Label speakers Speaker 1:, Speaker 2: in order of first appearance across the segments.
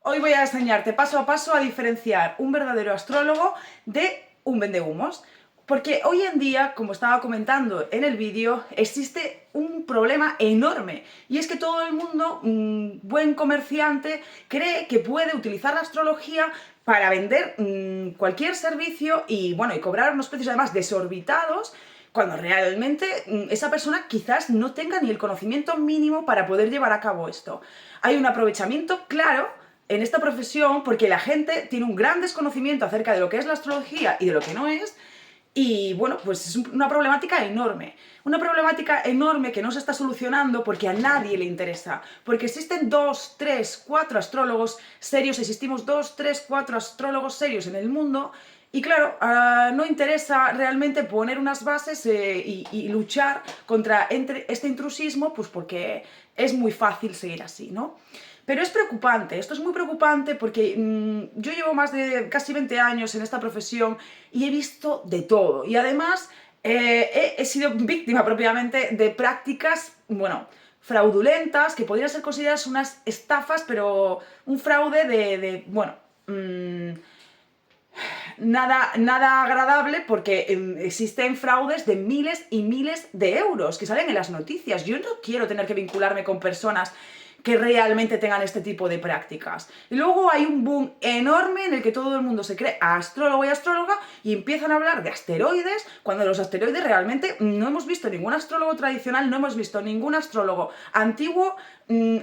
Speaker 1: Hoy voy a enseñarte paso a paso a diferenciar un verdadero astrólogo de un vendehumos. Porque hoy en día, como estaba comentando en el vídeo, existe un problema enorme. Y es que todo el mundo, buen comerciante, cree que puede utilizar la astrología para vender cualquier servicio y, bueno, y cobrar unos precios además desorbitados, cuando realmente esa persona quizás no tenga ni el conocimiento mínimo para poder llevar a cabo esto. Hay un aprovechamiento claro en esta profesión porque la gente tiene un gran desconocimiento acerca de lo que es la astrología y de lo que no es. Y bueno, pues es una problemática enorme. Una problemática enorme que no se está solucionando porque a nadie le interesa. Porque existen 2, 3, 4 astrólogos serios, existimos 2, 3, 4 astrólogos serios en el mundo. Y claro, no interesa realmente poner unas bases y luchar contra este intrusismo, pues porque es muy fácil seguir así, ¿no? Pero es preocupante, esto es muy preocupante porque yo llevo más de casi 20 años en esta profesión y he visto de todo. Y además he sido víctima propiamente de prácticas, bueno, fraudulentas, que podrían ser consideradas unas estafas, pero un fraude bueno, nada agradable porque existen fraudes de miles y miles de euros que salen en las noticias. Yo no quiero tener que vincularme con personas que realmente tengan este tipo de prácticas. Y luego hay un boom enorme en el que todo el mundo se cree astrólogo y astróloga y empiezan a hablar de asteroides, cuando los asteroides realmente no hemos visto ningún astrólogo tradicional, no hemos visto ningún astrólogo antiguo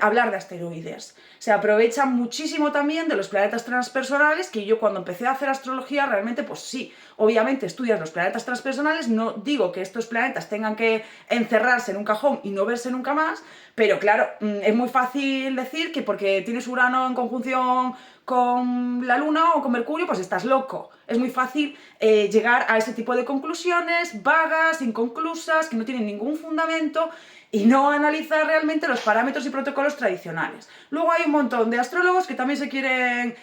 Speaker 1: hablar de asteroides. Se aprovecha muchísimo también de los planetas transpersonales, que yo cuando empecé a hacer astrología realmente, pues sí, obviamente estudias los planetas transpersonales, no digo que estos planetas tengan que encerrarse en un cajón y no verse nunca más, pero claro, es muy fácil decir que porque tienes Urano en conjunción con la Luna o con Mercurio, pues estás loco. Es muy fácil llegar a ese tipo de conclusiones vagas, inconclusas, que no tienen ningún fundamento y no analizar realmente los parámetros y protocolos tradicionales. Luego hay un montón de astrólogos que también se quieren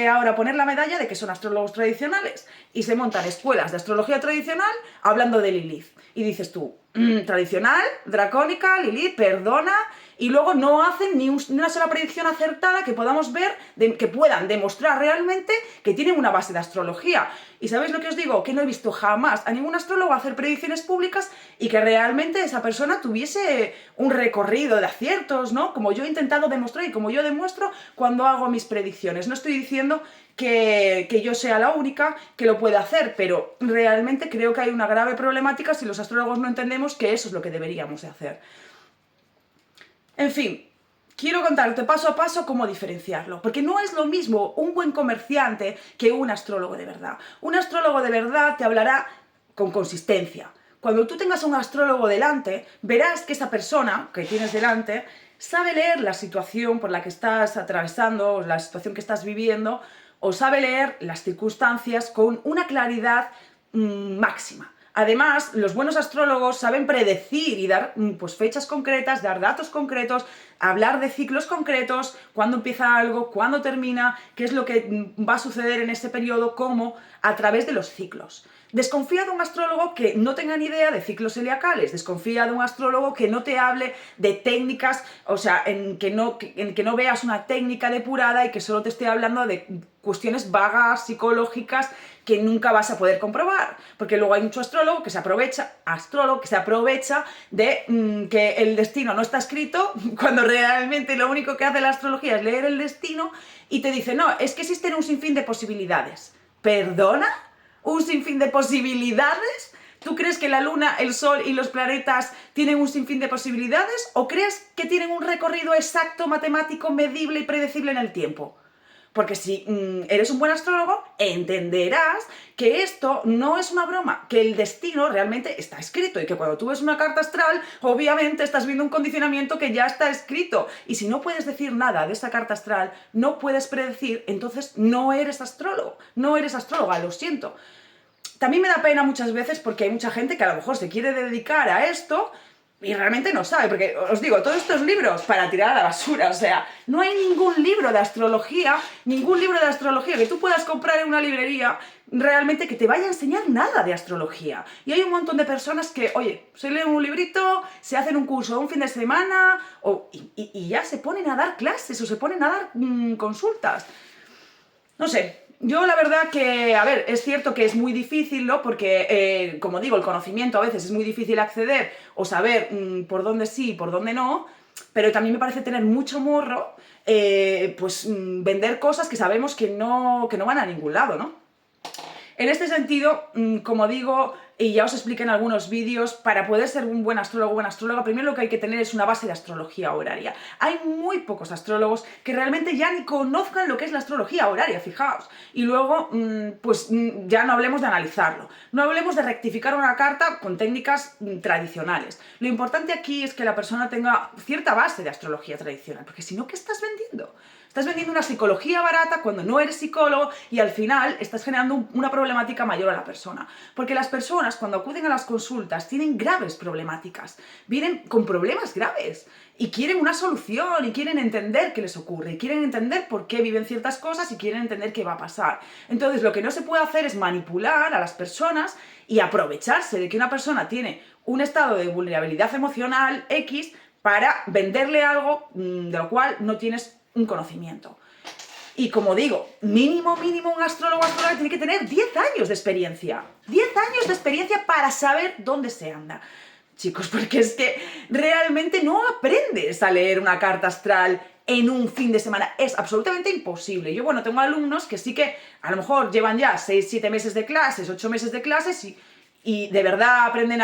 Speaker 1: ahora poner la medalla de que son astrólogos tradicionales y se montan escuelas de astrología tradicional hablando de Lilith. Y dices tú, tradicional, dracónica, Lilith, perdona, y luego no hacen ni una sola predicción acertada que podamos ver, que puedan demostrar realmente que tienen una base de astrología. ¿Y sabéis lo que os digo? Que no he visto jamás a ningún astrólogo hacer predicciones públicas y que realmente esa persona tuviese un recorrido de aciertos, ¿no? Como yo he intentado demostrar y como yo demuestro cuando hago mis predicciones. No estoy diciendo que yo sea la única que lo pueda hacer, pero realmente creo que hay una grave problemática si los astrólogos no entendemos que eso es lo que deberíamos de hacer. En fin, quiero contarte paso a paso cómo diferenciarlo, porque no es lo mismo un buen comerciante que un astrólogo de verdad. Un astrólogo de verdad te hablará con consistencia. Cuando tú tengas un astrólogo delante, verás que esa persona que tienes delante sabe leer la situación por la que estás atravesando, o la situación que estás viviendo, o sabe leer las circunstancias con una claridad máxima. Además, los buenos astrólogos saben predecir y dar pues, fechas concretas, dar datos concretos, hablar de ciclos concretos, cuándo empieza algo, cuándo termina, qué es lo que va a suceder en ese periodo, cómo, a través de los ciclos. Desconfía de un astrólogo que no tenga ni idea de ciclos zodiacales, desconfía de un astrólogo que no te hable de técnicas, o sea, en que no veas una técnica depurada y que solo te esté hablando de cuestiones vagas, psicológicas, que nunca vas a poder comprobar, porque luego hay mucho astrólogo que se aprovecha de que el destino no está escrito, cuando realmente lo único que hace la astrología es leer el destino y te dice, no, es que existen un sinfín de posibilidades. ¿Perdona? ¿Un sinfín de posibilidades? ¿Tú crees que la Luna, el Sol y los planetas tienen un sinfín de posibilidades? ¿O crees que tienen un recorrido exacto, matemático, medible y predecible en el tiempo? Porque si eres un buen astrólogo, entenderás que esto no es una broma, que el destino realmente está escrito y que cuando tú ves una carta astral, obviamente estás viendo un condicionamiento que ya está escrito. Y si no puedes decir nada de esa carta astral, no puedes predecir, entonces no eres astrólogo, no eres astróloga, lo siento. También me da pena muchas veces porque hay mucha gente que a lo mejor se quiere dedicar a esto y realmente no sabe, porque os digo, todos estos libros para tirar a la basura, o sea, no hay ningún libro de astrología que tú puedas comprar en una librería realmente que te vaya a enseñar nada de astrología. Y hay un montón de personas que, oye, se leen un librito, se hacen un curso un fin de semana y ya se ponen a dar clases o se ponen a dar consultas. No sé, yo la verdad que, a ver, es cierto que es muy difícil, ¿no? Porque, como digo, el conocimiento a veces es muy difícil acceder o saber por dónde sí y por dónde no, pero también me parece tener mucho morro, pues vender cosas que sabemos que no van a ningún lado, ¿no? En este sentido, como digo, y ya os expliqué en algunos vídeos, para poder ser un buen astrólogo o buena astróloga, primero lo que hay que tener es una base de astrología horaria. Hay muy pocos astrólogos que realmente ya ni conozcan lo que es la astrología horaria, fijaos. Y luego, pues ya no hablemos de analizarlo. No hablemos de rectificar una carta con técnicas tradicionales. Lo importante aquí es que la persona tenga cierta base de astrología tradicional, porque si no, ¿qué estás vendiendo? Estás vendiendo una psicología barata cuando no eres psicólogo y al final estás generando una problemática mayor a la persona. Porque las personas cuando acuden a las consultas tienen graves problemáticas, vienen con problemas graves y quieren una solución y quieren entender qué les ocurre, y quieren entender por qué viven ciertas cosas y quieren entender qué va a pasar. Entonces lo que no se puede hacer es manipular a las personas y aprovecharse de que una persona tiene un estado de vulnerabilidad emocional X para venderle algo de lo cual no tienes un conocimiento. Y como digo, mínimo un astrólogo o astróloga tiene que tener 10 años de experiencia. 10 años de experiencia para saber dónde se anda. Chicos, porque es que realmente no aprendes a leer una carta astral en un fin de semana. Es absolutamente imposible. Yo, bueno, tengo alumnos que sí que a lo mejor llevan ya 6, 7 meses de clases, 8 meses de clases y de verdad aprenden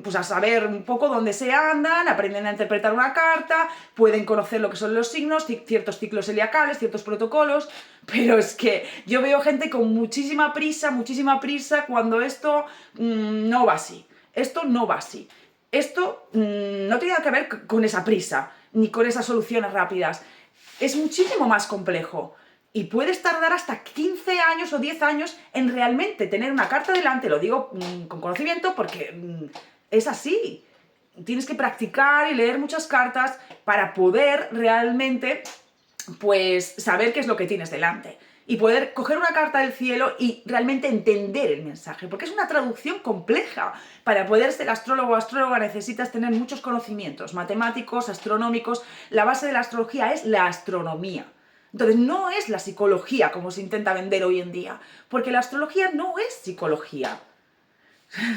Speaker 1: pues a saber un poco dónde se andan, aprenden a interpretar una carta, pueden conocer lo que son los signos, ciertos ciclos zodiacales, ciertos protocolos, pero es que yo veo gente con muchísima prisa cuando esto no va así. Esto no va así. Esto no tiene nada que ver con esa prisa, ni con esas soluciones rápidas. Es muchísimo más complejo. Y puedes tardar hasta 15 años o 10 años en realmente tener una carta delante, lo digo con conocimiento porque es así. Tienes que practicar y leer muchas cartas para poder realmente, pues, saber qué es lo que tienes delante. Y poder coger una carta del cielo y realmente entender el mensaje, porque es una traducción compleja. Para poder ser astrólogo o astróloga necesitas tener muchos conocimientos matemáticos, astronómicos. La base de la astrología es la astronomía. Entonces no es la psicología como se intenta vender hoy en día, porque la astrología no es psicología.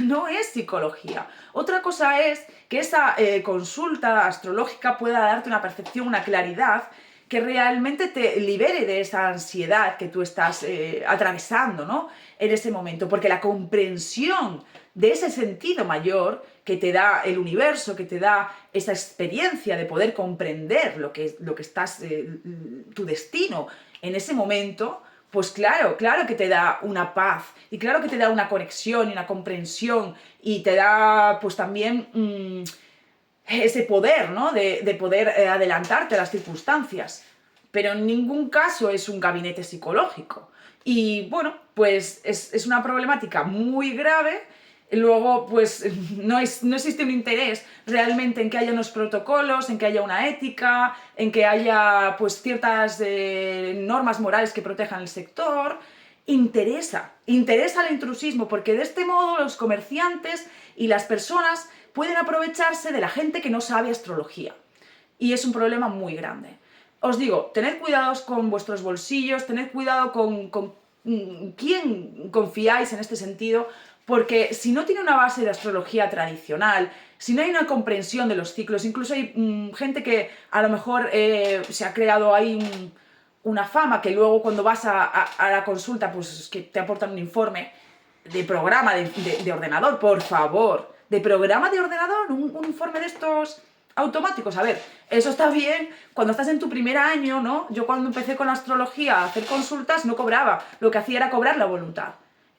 Speaker 1: No es psicología. Otra cosa es que esa consulta astrológica pueda darte una percepción, una claridad que realmente te libere de esa ansiedad que tú estás atravesando, ¿no? En ese momento, porque la comprensión de ese sentido mayor que te da el universo, que te da esa experiencia de poder comprender lo que estás, tu destino en ese momento, pues claro que te da una paz y claro que te da una conexión y una comprensión y te da pues también ese poder, ¿no? De poder adelantarte a las circunstancias. Pero en ningún caso es un gabinete psicológico. Y bueno, pues es una problemática muy grave. Luego, pues no existe un interés realmente en que haya unos protocolos, en que haya una ética, en que haya pues ciertas normas morales que protejan el sector. Interesa el intrusismo, porque de este modo los comerciantes y las personas pueden aprovecharse de la gente que no sabe astrología. Y es un problema muy grande. Os digo, tened cuidados con vuestros bolsillos, tened cuidado con quién confiáis en este sentido, porque si no tiene una base de astrología tradicional, si no hay una comprensión de los ciclos, incluso hay gente que a lo mejor se ha creado ahí una fama que luego cuando vas a la consulta, pues que te aportan un informe de programa de ordenador, por favor, de programa de ordenador, un informe de estos automáticos. A ver, eso está bien cuando estás en tu primer año, ¿no? Yo cuando empecé con astrología a hacer consultas no cobraba, lo que hacía era cobrar la voluntad.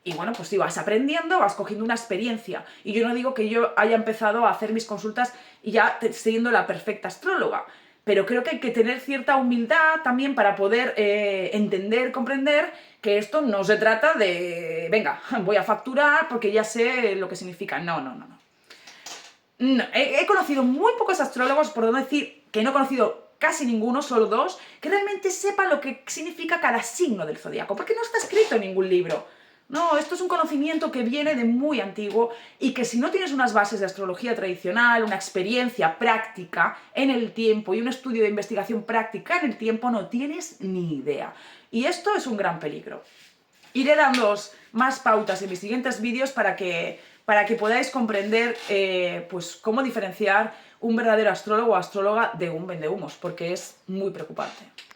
Speaker 1: Y bueno, pues sí, vas aprendiendo, vas cogiendo una experiencia. Y yo no digo que yo haya empezado a hacer mis consultas y ya siendo la perfecta astróloga, pero creo que hay que tener cierta humildad también para poder entender, comprender que esto no se trata de, venga, voy a facturar porque ya sé lo que significa. No. No, he conocido muy pocos astrólogos, por no decir que no he conocido casi ninguno, solo dos, que realmente sepan lo que significa cada signo del zodiaco, porque no está escrito en ningún libro. No, esto es un conocimiento que viene de muy antiguo y que si no tienes unas bases de astrología tradicional, una experiencia práctica en el tiempo y un estudio de investigación práctica en el tiempo, no tienes ni idea. Y esto es un gran peligro. Iré dándoos más pautas en mis siguientes vídeos para que podáis comprender pues, cómo diferenciar un verdadero astrólogo o astróloga de un vendehumos, porque es muy preocupante.